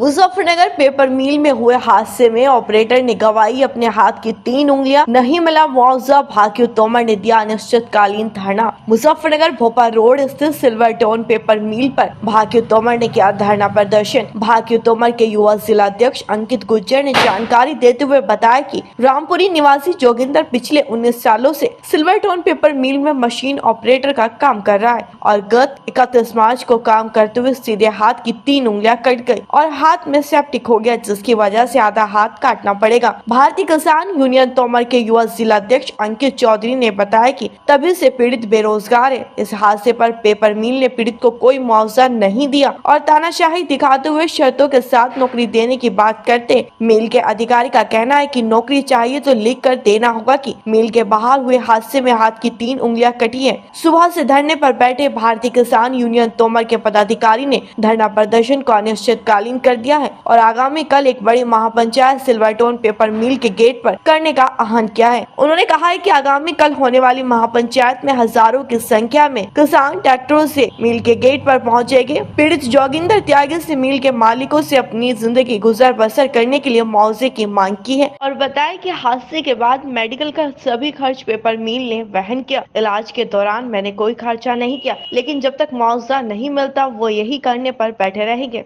Muzaffarnagar paper मिल में हुए हादसे में ऑपरेटर ने गंवाई अपने हाथ की 3 उंगलियां, नहीं मिला मुआवजा, भाग्य तोमर ने दिया अनिश्चितकालीन धरना। मुजफ्फरनगर भोपाल रोड स्थित सिल्वर टोन पेपर मिल पर भाग्य तोमर ने किया धरना प्रदर्शन। भाग्य तोमर के युवा जिलाध्यक्ष अंकित गुर्जर ने जानकारी देते हुए बताया कि रामपुरी निवासी जोगिंदर पिछले 19 सालों से सिल्वर टोन पेपर मिल में मशीन ऑपरेटर का काम कर रहा है और गत 31 मार्च को काम करते हुए सीधे हाथ की 3 उंगलियां कट गई और हाथ में सेप्टिक हो गया, जिसकी वजह से आधा हाथ काटना पड़ेगा। भारतीय किसान यूनियन तोमर के युवा जिलाध्यक्ष अंकित चौधरी ने बताया कि तभी से पीड़ित बेरोजगार है। इस हादसे पर पेपर मिल ने पीड़ित को कोई मुआवजा नहीं दिया और तानाशाही दिखाते हुए शर्तों के साथ नौकरी देने की बात करते। मिल के अधिकारी का कहना है कि नौकरी चाहिए तो लिख कर देना होगा कि मिल के बाहर हुए हादसे में हाथ की 3 उंगलियां कटी है। सुबह से धरने पर बैठे भारतीय किसान यूनियन तोमर के पदाधिकारी ने धरना प्रदर्शन को अनिश्चितकालीन कर दिया है और आगामी कल एक बड़ी महापंचायत सिल्वर टोन पेपर मिल के गेट पर करने का आह्वान किया है। उन्होंने कहा है कि आगामी कल होने वाली महापंचायत में हजारों की संख्या में किसान ट्रैक्टरों से मिल के गेट पर पहुंचेंगे। पीड़ित जोगिंदर त्यागी से मिल के मालिकों से अपनी जिंदगी गुजर बसर करने के लिए मुआवजे की मांग की है और बताया कि हादसे के बाद मेडिकल का सभी खर्च पेपर मिल ने वहन किया। इलाज के दौरान मैंने कोई खर्चा नहीं किया, लेकिन जब तक मुआवजा नहीं मिलता वो यही करने पर बैठे रहेंगे।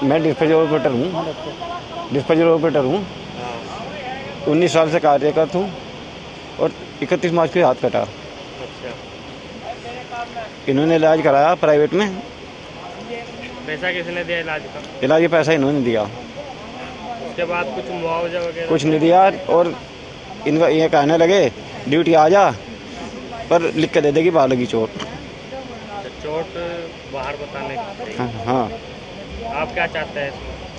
मैं डिस्पैचर ऑपरेटर हूँ। 19 साल से कार्यरत हूँ और 31 मार्च को हाथ कटा। इन्होंने इलाज कराया प्राइवेट में। पैसा किसने दिया इलाज का? इलाज का पैसा इन्होंने दिया। उसके बाद कुछ मुआवजा वगैरह कुछ नहीं दिया और इनका ये कहने लगे ड्यूटी आ जा पर लिख के दे देगी बाहर लगी चोट। चोट बाहर बताने की। हाँ। आप क्या चाहते हैं?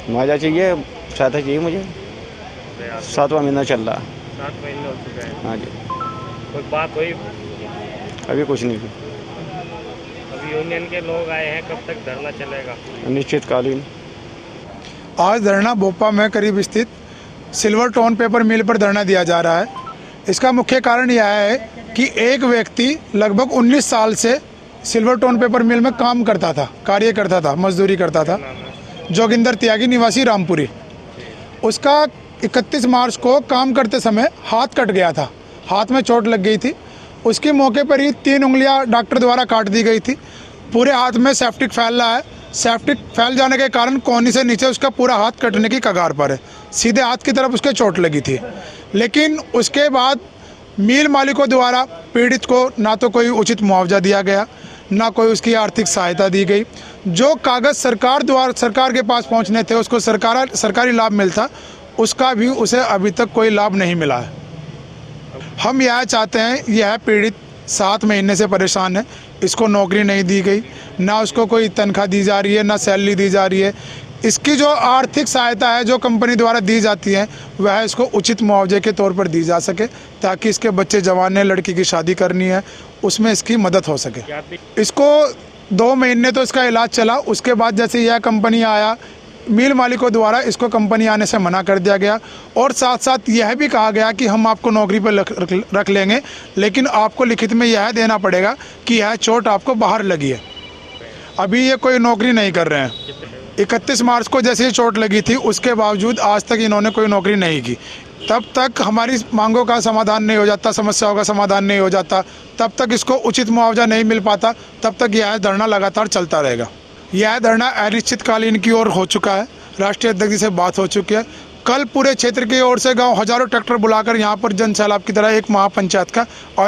मुआवजा चाहिए, सहायता चाहिए मुझे। 7वां महीना चल रहा। 7 महीने हो चुके हैं। हाँ जी। कोई बात हुई? अभी कुछ नहीं। अभी यूनियन के लोग आए हैं, कब तक धरना चलेगा? अनिश्चितकालीन। आज धरना भोपाल में करीब स्थित सिल्वर टोन पेपर मिल पर धरना दिया जा रहा है। इसका मुख्य कारण यह है कि एक व्यक्ति लगभग 19 साल से सिल्वर टोन पेपर मिल में काम करता था, कार्य करता था, मजदूरी करता था। जोगिंदर त्यागी निवासी रामपुरी। उसका 31 मार्च को काम करते समय हाथ कट गया था, हाथ में चोट लग गई थी। उसकी मौके पर ही 3 उंगलियां डॉक्टर द्वारा काट दी गई थी। पूरे हाथ में सेप्टिक फैल रहा है। सेप्टिक फैल जाने के कारण कोहनी से नीचे उसका पूरा हाथ कटने की कगार पर है। सीधे हाथ की तरफ उसके चोट लगी थी। लेकिन उसके बाद मिल मालिकों द्वारा पीड़ित को ना तो कोई उचित मुआवजा दिया गया, ना कोई उसकी आर्थिक सहायता दी गई। जो कागज़ सरकार के पास पहुंचने थे, उसको सरकारी लाभ मिलता, उसका भी उसे अभी तक कोई लाभ नहीं मिला है। हम यह चाहते हैं, यह पीड़ित 7 महीने से परेशान है, इसको नौकरी नहीं दी गई, ना उसको कोई तनख्वाह दी जा रही है, ना सैलरी दी जा रही है। इसकी जो आर्थिक सहायता है जो कंपनी द्वारा दी जाती है वह इसको उचित मुआवजे के तौर पर दी जा सके, ताकि इसके बच्चे जवान हैं, लड़की की शादी करनी है, उसमें इसकी मदद हो सके। इसको 2 महीने तो इसका इलाज चला। उसके बाद जैसे यह कंपनी आया, मिल मालिकों द्वारा इसको कंपनी आने से मना कर दिया गया और साथ साथ यह भी कहा गया कि हम आपको नौकरी पर रख लेंगे, लेकिन आपको लिखित में यह देना पड़ेगा कि यह चोट आपको बाहर लगी है। अभी ये कोई नौकरी नहीं कर रहे हैं। 31 मार्च को जैसे ही चोट लगी थी, उसके बावजूद आज तक इन्होंने कोई नौकरी नहीं की। तब तक हमारी मांगों का समाधान नहीं हो जाता, समस्याओं का समाधान नहीं हो जाता, तब तक इसको उचित मुआवजा नहीं मिल पाता, तब तक यह धरना लगातार चलता रहेगा। यह धरना अनिश्चितकालीन की ओर हो चुका है। राष्ट्रीय अध्यक्ष से बात हो चुकी है। कल पूरे क्षेत्र की ओर से गांव हजारों ट्रैक्टर बुलाकर यहाँ पर जन सैलाब की तरह एक महापंचायत का